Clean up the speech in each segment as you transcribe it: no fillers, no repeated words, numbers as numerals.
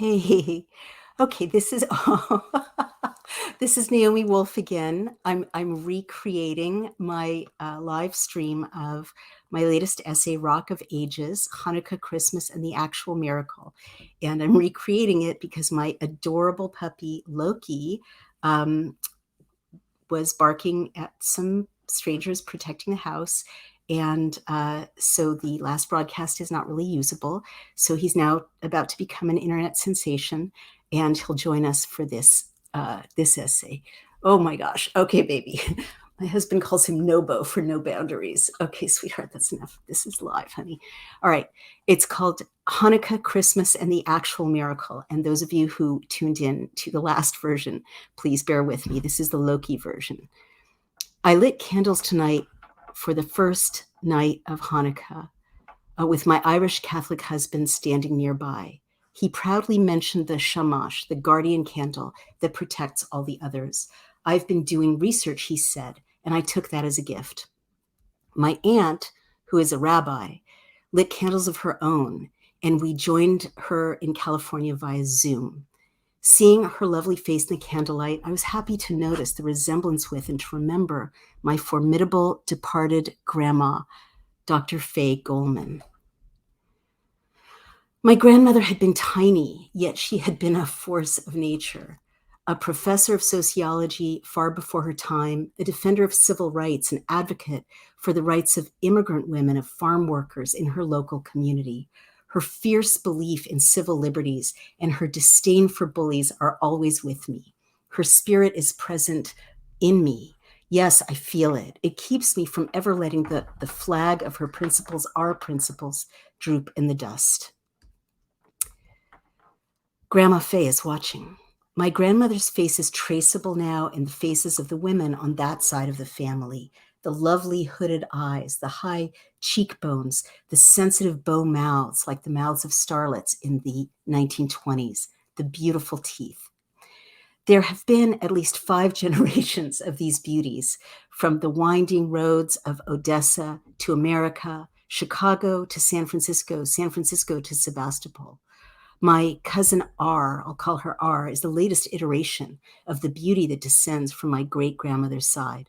Hey, okay, this is this is Naomi Wolf again. I'm recreating my live stream of my latest essay, Rock of Ages, Hanukkah, Christmas, and the Actual Miracle. And I'm recreating it because my adorable puppy Loki um, was barking at some strangers protecting the house. And so the last broadcast is not really usable. So he's now about to become an internet sensation, and he'll join us for this essay. Oh my gosh. Okay, baby. My husband calls him Nobo for no boundaries. Okay, sweetheart, that's enough. This is live, honey. All right. It's called Hanukkah, Christmas, and the Actual Miracle. And those of you who tuned in to the last version, please bear with me. This is the Loki version. I lit candles tonight for the first night of Hanukkah with my Irish Catholic husband standing nearby. He proudly mentioned the shamash, the guardian candle that protects all the others. I've been doing research, he said, and I took that as a gift. My aunt, who is a rabbi, lit candles of her own, and we joined her in California via Zoom. Seeing her lovely face in the candlelight, I was happy to notice the resemblance with and to remember my formidable departed grandma, Dr. Faye Goldman. My grandmother had been tiny, yet she had been a force of nature. A professor of sociology far before her time, a defender of civil rights, an advocate for the rights of immigrant women, of farm workers in her local community. Her fierce belief in civil liberties and her disdain for bullies are always with me. Her spirit is present in me. Yes, I feel it. It keeps me from ever letting the flag of her principles, our principles, droop in the dust. Grandma Faye is watching. My grandmother's face is traceable now in the faces of the women on that side of the family. The lovely hooded eyes, the high cheekbones, the sensitive bow mouths like the mouths of starlets in the 1920s, the beautiful teeth. There have been at least 5 generations of these beauties, from the winding roads of Odessa to America, Chicago to San Francisco to Sebastopol. My cousin R, I'll call her R, is the latest iteration of the beauty that descends from my great-grandmother's side.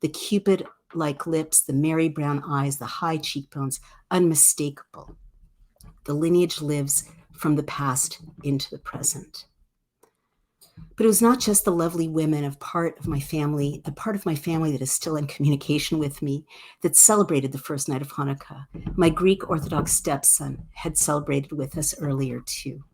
The Cupid-like lips, the merry brown eyes, the high cheekbones, unmistakable. The lineage lives from the past into the present. But it was not just the lovely women of part of my family, the part of my family that is still in communication with me, that celebrated the first night of Hanukkah. My Greek Orthodox stepson had celebrated with us earlier too.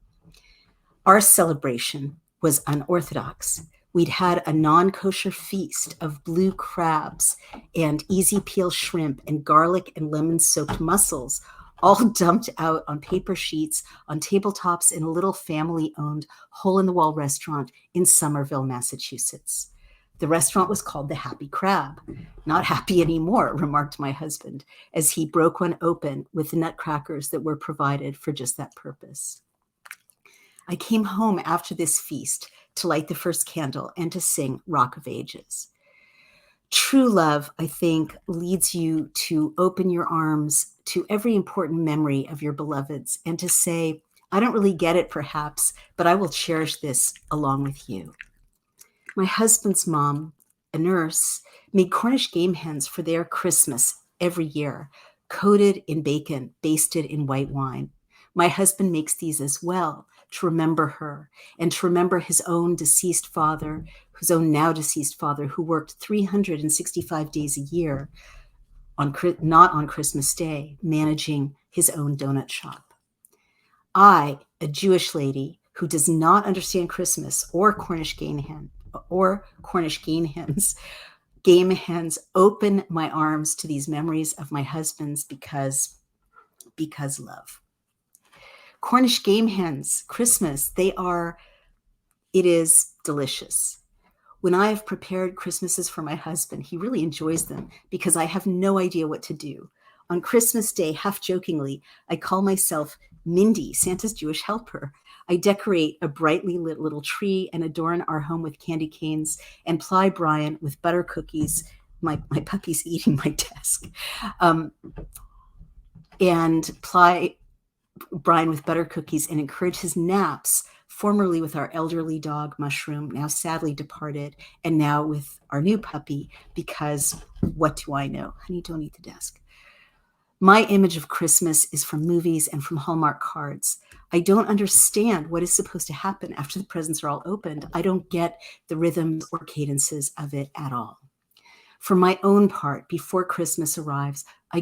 Our celebration was unorthodox. We'd had a non-kosher feast of blue crabs and easy peel shrimp and garlic and lemon-soaked mussels, all dumped out on paper sheets on tabletops in a little family-owned hole-in-the-wall restaurant in Somerville, Massachusetts. The restaurant was called the Happy Crab. Not happy anymore, remarked my husband, as he broke one open with the nutcrackers that were provided for just that purpose. I came home after this feast to light the first candle and to sing Rock of Ages. True love, I think, leads you to open your arms to every important memory of your beloveds and to say, I don't really get it perhaps, but I will cherish this along with you. My husband's mom, a nurse, made Cornish game hens for their Christmas every year, coated in bacon, basted in white wine. My husband makes these as well to remember her and to remember his own deceased father, his own now deceased father, who worked 365 days a year, not on Christmas Day, managing his own donut shop. I, a Jewish lady who does not understand Christmas or Cornish game hens, open my arms to these memories of my husband's because love. Cornish game hens, Christmas, it is delicious. When I have prepared Christmases for my husband, he really enjoys them because I have no idea what to do. On Christmas Day, half jokingly, I call myself Mindy, Santa's Jewish helper. I decorate a brightly lit little tree and adorn our home with candy canes and ply Brian with butter cookies. My puppy's eating my desk. And ply Brian with butter cookies and encourage his naps formerly with our elderly dog, Mushroom, now sadly departed, and now with our new puppy, because what do I know? Honey, don't eat the desk. My image of Christmas is from movies and from Hallmark cards. I don't understand what is supposed to happen after the presents are all opened. I don't get the rhythms or cadences of it at all. For my own part, before Christmas arrives, I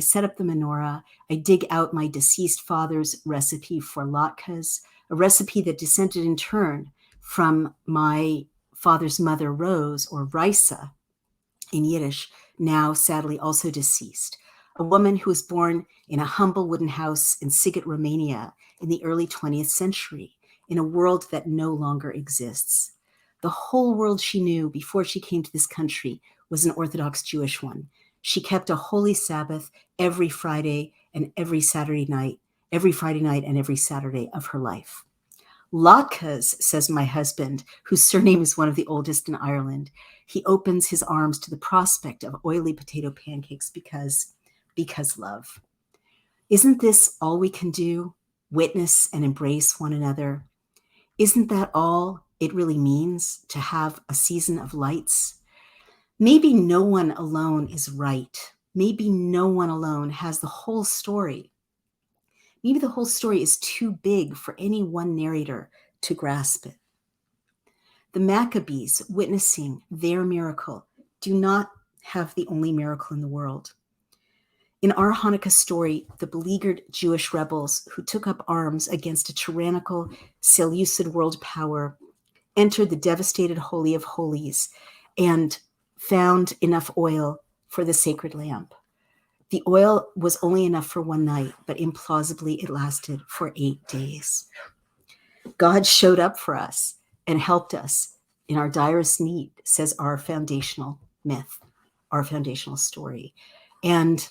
set up the menorah, I dig out my deceased father's recipe for latkes, a recipe that descended in turn from my father's mother, Rose, or Risa in Yiddish, now sadly also deceased, a woman who was born in a humble wooden house in Sighet, Romania in the early 20th century, in a world that no longer exists. The whole world she knew before she came to this country was an Orthodox Jewish one. She kept a holy Sabbath every Friday and every Friday night and every Saturday of her life. Latkes, says my husband, whose surname is one of the oldest in Ireland. He opens his arms to the prospect of oily potato pancakes because love. Isn't this all we can do? Witness and embrace one another. Isn't that all it really means to have a season of lights? Maybe no one alone is right. Maybe no one alone has the whole story. Maybe the whole story is too big for any one narrator to grasp it. The Maccabees, witnessing their miracle, do not have the only miracle in the world. In our Hanukkah story, the beleaguered Jewish rebels who took up arms against a tyrannical Seleucid world power entered the devastated Holy of Holies and found enough oil for the sacred lamp. The oil was only enough for one night, but implausibly it lasted for 8 days. God showed up for us and helped us in our direst need, says our foundational myth, our foundational story. And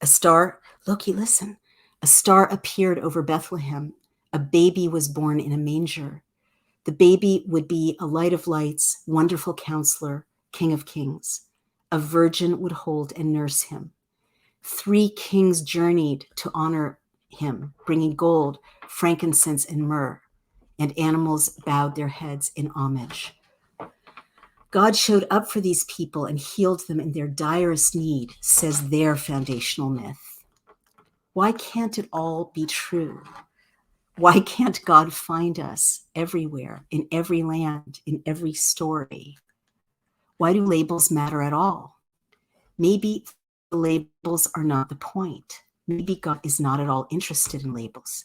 a star, Loki, listen, a star appeared over Bethlehem. A baby was born in a manger. The baby would be a light of lights, wonderful counselor, King of kings. A virgin would hold and nurse him. 3 kings journeyed to honor him, bringing gold, frankincense, and myrrh, and animals bowed their heads in homage. God showed up for these people and healed them in their direst need, says their foundational myth. Why can't it all be true? Why can't God find us everywhere, in every land, in every story? Why do labels matter at all? Maybe the labels are not the point. Maybe God is not at all interested in labels.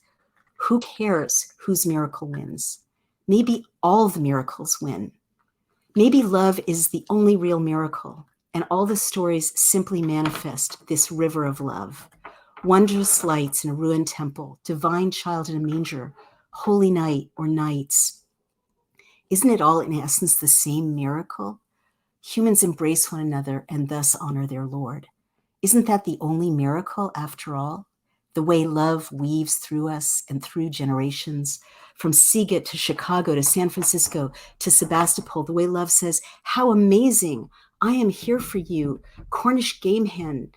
Who cares whose miracle wins? Maybe all the miracles win. Maybe love is the only real miracle, and all the stories simply manifest this river of love. Wondrous lights in a ruined temple, divine child in a manger, holy night or nights. Isn't it all in essence the same miracle? Humans embrace one another and thus honor their Lord. Isn't that the only miracle after all? The way love weaves through us and through generations, from Sighet to Chicago to San Francisco to Sebastopol, the way love says, how amazing, I am here for you, Cornish game hens,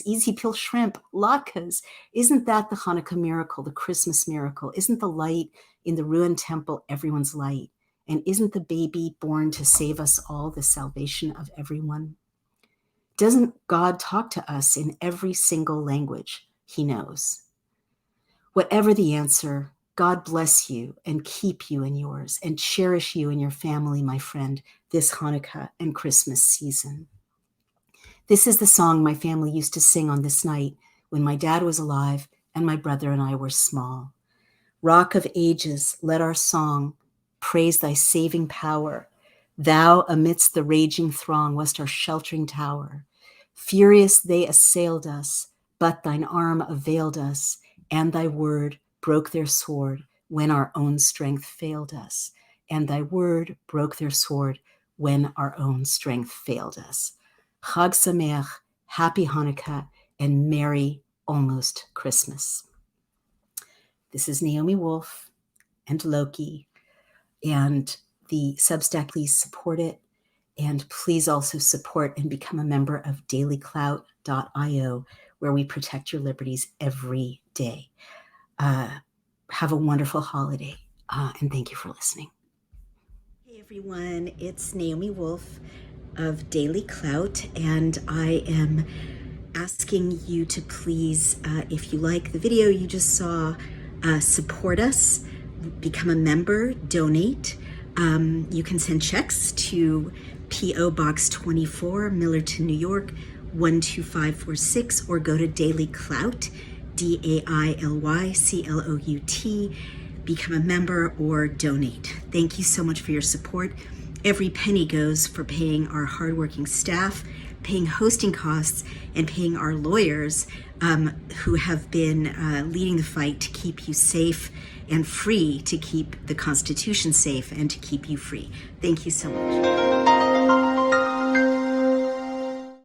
easy peel shrimp, latkes. Isn't that the Hanukkah miracle, the Christmas miracle? Isn't the light in the ruined temple everyone's light? And isn't the baby born to save us all the salvation of everyone? Doesn't God talk to us in every single language he knows? Whatever the answer, God bless you and keep you and yours and cherish you and your family, my friend, this Hanukkah and Christmas season. This is the song my family used to sing on this night when my dad was alive and my brother and I were small. Rock of ages, let our song praise thy saving power. Thou amidst the raging throng wast our sheltering tower. Furious they assailed us, but thine arm availed us, and thy word broke their sword when our own strength failed us. And thy word broke their sword when our own strength failed us. Chag Sameach, Happy Hanukkah, and Merry Almost Christmas. This is Naomi Wolf and Loki, and the Substack, please support it. And please also support and become a member of DailyClout.io, where we protect your liberties every day. have a wonderful holiday, and thank you for listening. Hey everyone, it's Naomi Wolf of DailyClout, and I am asking you to please, if you like the video you just saw, support us, become a member, donate. You can send checks to P.O. Box 24, Millerton, New York, 12546, or go to DailyClout, DailyClout, become a member or donate. Thank you so much for your support. Every penny goes for paying our hardworking staff, paying hosting costs, and paying our lawyers who have been leading the fight to keep you safe and free, to keep the Constitution safe and to keep you free. Thank you so much.